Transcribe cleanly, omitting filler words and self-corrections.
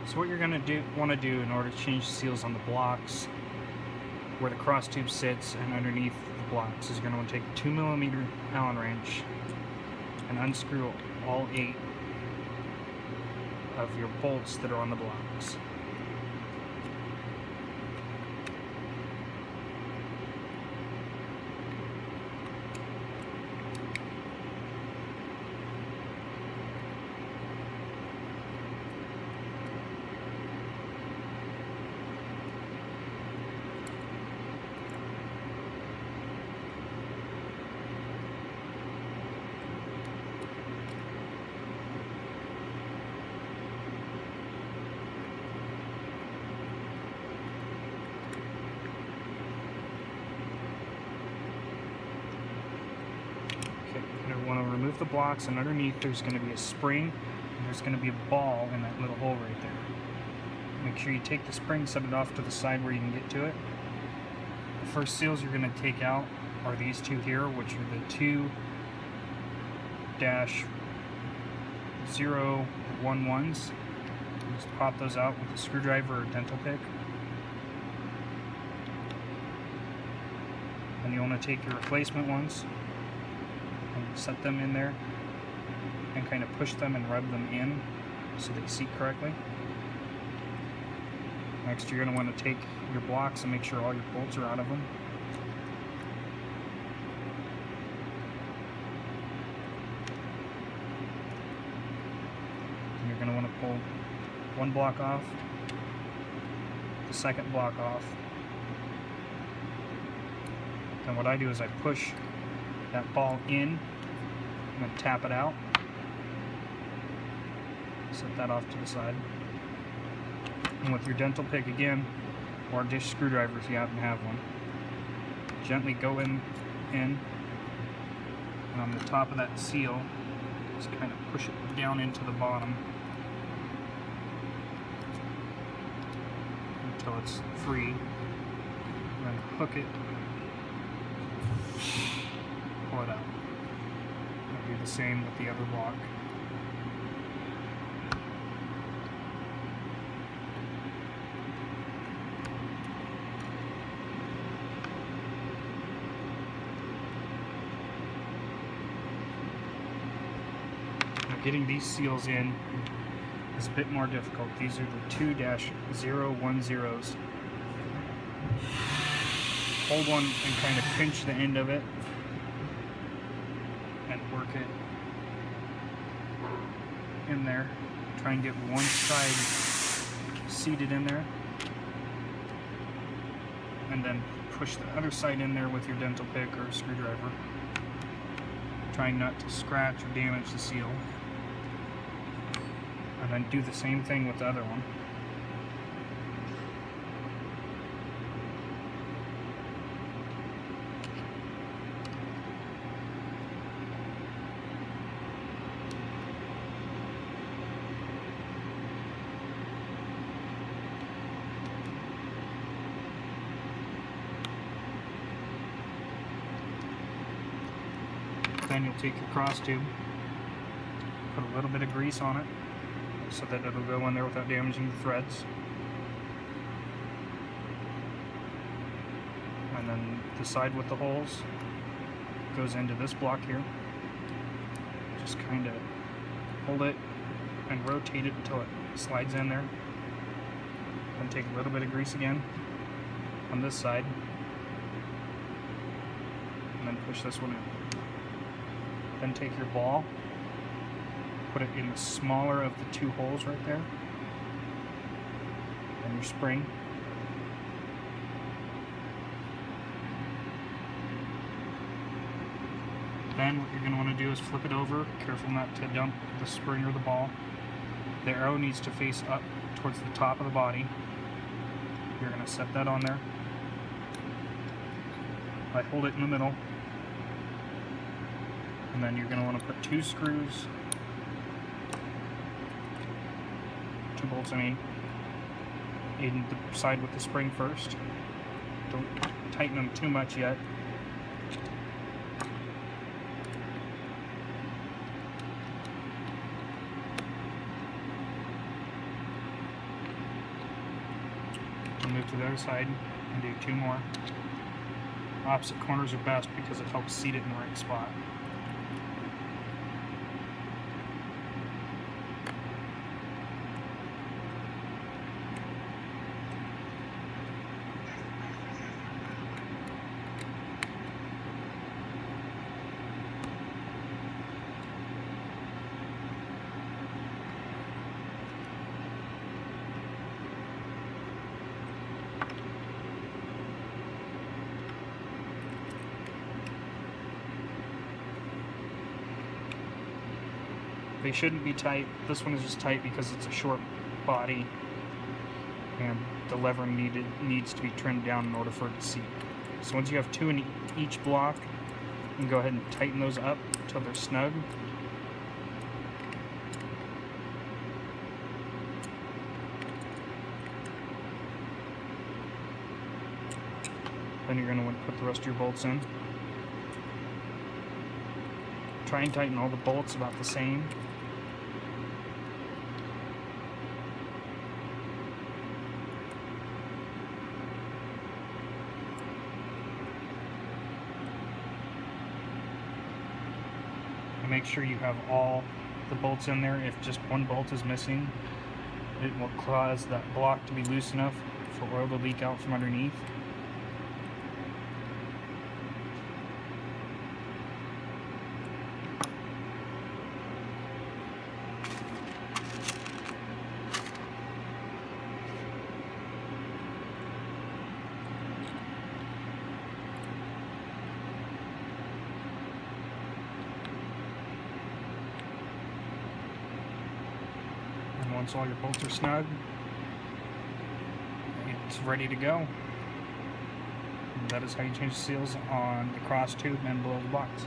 So what you're going to want to do in order to change the seals on the blocks, where the cross tube sits and underneath the blocks, is you're going to want to take a 2mm Allen wrench and unscrew all 8 of your bolts that are on the blocks. You're going to want to remove the blocks, and underneath there's going to be a spring, and there's going to be a ball in that little hole right there. Make sure you take the spring, set it off to the side where you can get to it. The first seals you're going to take out are these two here, which are the 2-011s. Just pop those out with a screwdriver or dental pick. And you want to take your replacement ones and set them in there and kind of push them and rub them in so they seat correctly. Next, you're going to want to take your blocks and make sure all your bolts are out of them. And you're going to want to pull one block off, the second block off. And what I do is I push that ball in and then tap it out. Set that off to the side. And with your dental pick again, or a dish screwdriver if you happen to have one, gently go in, and on the top of that seal, just kind of push it down into the bottom until it's free. And then hook it, pull it out. And do the same with the other block. Getting these seals in is a bit more difficult. These are the 2-010s. Hold one and kind of pinch the end of it and work it in there. Try and get one side seated in there, and then push the other side in there with your dental pick or screwdriver, trying not to scratch or damage the seal. And then do the same thing with the other one. Then you'll take your cross tube, put a little bit of grease on it, so that it'll go in there without damaging the threads. And then the side with the holes goes into this block here. Just kind of hold it and rotate it until it slides in there. Then take a little bit of grease again on this side, and then push this one in. Then take your ball, put it in the smaller of the two holes right there, and your spring. Then what you're going to want to do is flip it over, careful not to dump the spring or the ball. The arrow needs to face up towards the top of the body. You're going to set that on there. I hold it in the middle, and then you're going to want to put 2 screws, 2 bolts in the side with the spring first. Don't tighten them too much yet. And move to the other side and do 2 more. Opposite corners are best because it helps seat it in the right spot. They shouldn't be tight. This one is just tight because it's a short body and the lever needs to be trimmed down in order for it to seat. So once you have 2 in each block, you can go ahead and tighten those up until they're snug. Then you're going to want to put the rest of your bolts in. Try and tighten all the bolts about the same. And make sure you have all the bolts in there. If just one bolt is missing, it will cause that block to be loose enough for oil to leak out from underneath. Once all your bolts are snug, it's ready to go. And that is how you change the seals on the cross tube and below the box.